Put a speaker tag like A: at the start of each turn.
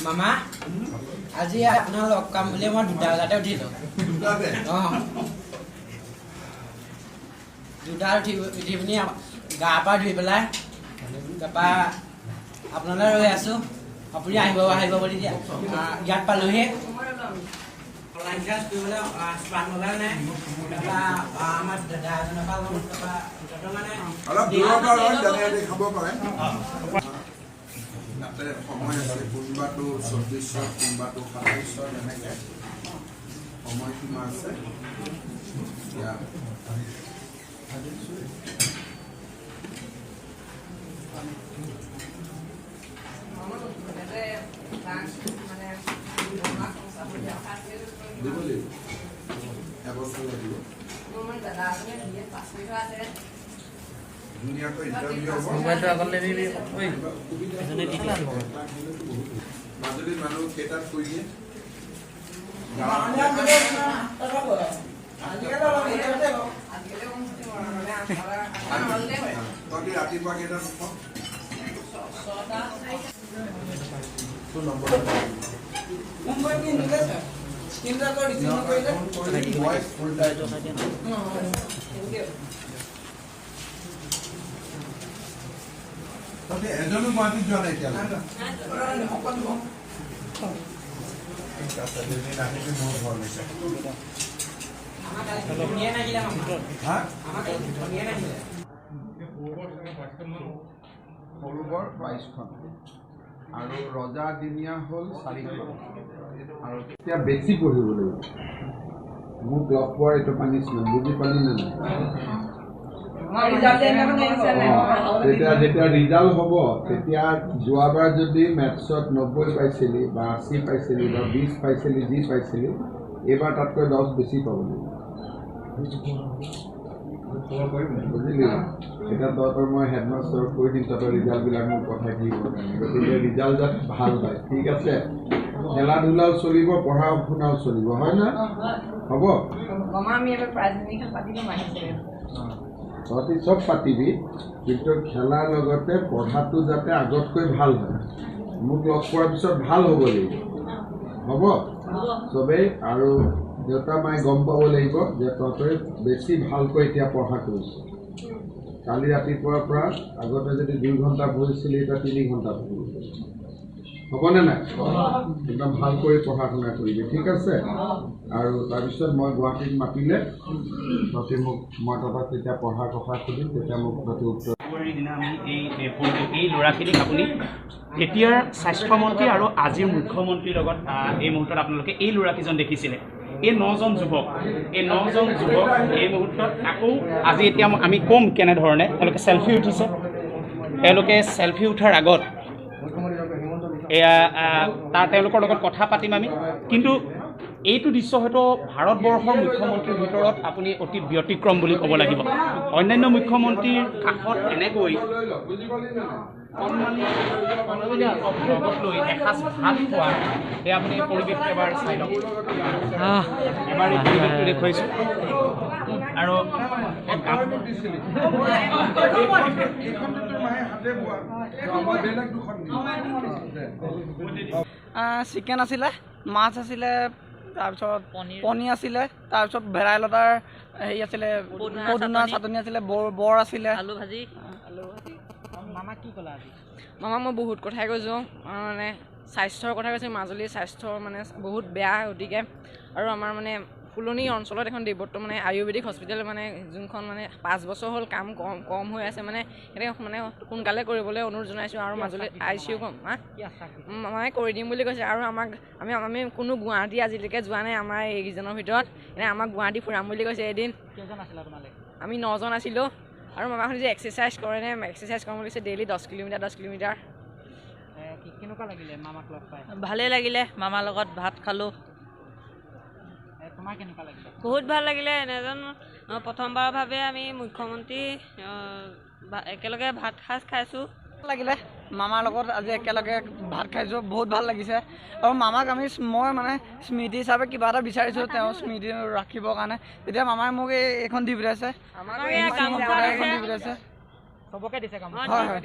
A: মামা আজি আপোনাৰ লগ কাম বুলি মই 2টা বজাতে উঠিলো। উঠি পিনি গা পা ধুই পেলাই তাৰপৰা আপোনালৈ ৰৈ আছো। আপুনি আহিব বুলি ইয়াত পালোহি। অনলাইন ক্লাছ কৰিবলৈ স্মাৰ্ট মোবাইল নাই। তাৰপৰা আমাৰ দাদা এজনৰ পৰা ল'ম। তাৰপৰা মানে
B: অলপ দূৰৰ পৰা লৈ দেখাব পাৰে। তাতে সময় আছে, কোনোবাটো 24, কোনোবাটো 27 এনেকৈ সময়সীমা আছে। দিব লাগিব, এবছৰ লাগিব। ধুনীয়াকৈ ইণ্টাৰভিউ হ'ব। মাজুলীৰ মানুহ কেইটাত কৈ দিয়ে? ৰাতিপুৱা কেইটাত এজনো গুৱাহাটীত যোৱা নাই এতিয়া। সৰুবৰ 22খন আৰু ৰজাদিনীয়া হ'ল 4খন। আৰু এতিয়া বেছি পঢ়িব লাগিব। মোক লগ পোৱাৰ এইটো পানিছমেণ্ট, বুজি পালি নে নাই? যেতিয়া ৰিজাল্ট হ'ব তেতিয়া যোৱাবাৰ যদি মেথছত 90 পাইছিলি বা 80 পাইছিলি বা 20 পাইছিলি, যি পাইছিলি, এইবাৰ তাতকৈ 10 বেছি পাব লাগিব। বুজিলি? এতিয়া তহঁতৰ মই হেডমাষ্টাৰক কৈ দিম, তহঁতৰ ৰিজাল্টবিলাক মোক পঠাই দিব কাৰণে। গতিকে ৰিজাল্ট যাতে ভাল হয়, ঠিক আছে? খেলা ধূলাও চলিব, পঢ়া শুনাও চলিব, হয় না? হ'ব? তহঁতি চব পাতিবি, কিন্তু খেলাৰ লগতে পঢ়াটো যাতে আগতকৈ ভাল হয়। মোক লগ পোৱাৰ পিছত ভাল হ'ব লাগিব, হ'ব? চবেই আৰু দেউতা মায়ে গম পাব লাগিব যে তহঁতে বেছি ভালকৈ এতিয়া পঢ়া কৰিছ। কালি ৰাতিপুৱাৰ পৰা আগতে যদি 2 ঘণ্টা পঢ়িছিলি, এতিয়া 3 ঘণ্টা পঢ়িব। হ'বনে নাই? একদম ভালকৈ পঢ়া শুনা কৰিবি, ঠিক আছে? আৰু তাৰপিছত মই গুৱাহাটীত মাতিলে তহঁতি মোক, মই তহঁতক তেতিয়া পঢ়াৰ কথা সুধিম, তেতিয়া মোক তহঁতি উত্তৰ
C: দিনা আমি এই ল'ৰাখিনিক আপুনি এতিয়াৰ স্বাস্থ্যমন্ত্ৰী আৰু আজিৰ মুখ্যমন্ত্ৰীৰ লগত এই মুহূৰ্তত আপোনালোকে এই ল'ৰাকেইজন দেখিছিলে। এই 9জন যুৱক, এই 9জন যুৱক এই মুহূৰ্তত আকৌ আজি এতিয়া আমি ক'ম কেনেধৰণে তেওঁলোকে চেলফি উঠিছে। তেওঁলোকে চেলফি উঠাৰ আগত এয়া তেওঁলোকৰ লগত কথা পাতিম আমি। কিন্তু এইটো দৃশ্য হয়তো ভাৰতবৰ্ষৰ মুখ্যমন্ত্ৰীৰ ভিতৰত আপুনি অতি ব্যতিক্ৰম বুলি ক'ব লাগিব। অন্যান্য মুখ্যমন্ত্ৰীৰ কাষত এনেকৈ লগত লৈ এসাঁজ ভাত খোৱা, সেয়া আপুনি পৰিৱেশটো এবাৰ চাই লওক। এবাৰ এই পৰিৱেশটো দেখুৱাইছোঁ। আৰু
D: চিকেন আছিলে, মাছ আছিলে, তাৰপিছত পনীৰ আছিলে, তাৰপিছত ভেদাইলতাৰ হেৰি আছিলে, পদিনা চাটনি আছিলে, বৰ আছিলে, আলু ভাজি।
C: মামা কি ক'লা আজি?
E: মামা মই বহুত কথাই কৈছোঁ, মানে স্বাস্থ্যৰ কথা কৈছোঁ। মাজুলীৰ স্বাস্থ্য মানে বহুত বেয়া, গতিকে আৰু আমাৰ মানে ফুলনি অঞ্চলত এখন দেৱত্ব মানে আয়ুৰ্বেদিক হস্পিটেল মানে যোনখন মানে 5 বছৰ হ'ল কাম কম হৈ আছে, মানে সেইটো মানে সোনকালে কৰিবলৈ অনুৰোধ জনাইছোঁ। আৰু মাজুলীত ICU মামাই কৰি দিম বুলি কৈছে। আৰু আমি কোনো গুৱাহাটী আজিলৈকে যোৱা নাই আমাৰ এইকেইজনৰ ভিতৰত। এনে আমাক গুৱাহাটী ফুৰাম বুলি কৈছে এদিন।
C: কেইজন আছিলা তোমালোকে?
E: আমি 9জন আছিলোঁ। আৰু মামাক সুধিছে এক্সাৰচাইজ কৰেনে? এক্সাৰচাইজ কৰিম বুলি কৈছে, ডেইলি 10 কিলোমিটাৰ।
C: কেনেকুৱা লাগিলে মামাক লগ পাই?
F: ভালেই লাগিলে, মামাৰ লগত ভাত খালোঁ।
C: তোমাৰ কেনেকুৱা লাগিলে?
F: বহুত ভাল লাগিলে। এনেজন প্ৰথমবাৰৰ বাবে আমি মুখ্যমন্ত্ৰী একেলগে ভাত সাজ খাইছোঁ।
D: লাগিলে মামাৰ লগত আজি একেলগে ভাত খাইছোঁ, বহুত ভাল লাগিছে। আৰু মামাক মই মানে স্মৃতি হিচাপে কিবা এটা বিচাৰিছোঁ, তেওঁ স্মৃতি ৰাখিবৰ কাৰণে। তেতিয়া মামাই মোক এইখন দি পঠাইছে,
F: আমাক এই কাম
D: দি পঠাইছে।
C: চবকে দিছে কাম?
D: হয়।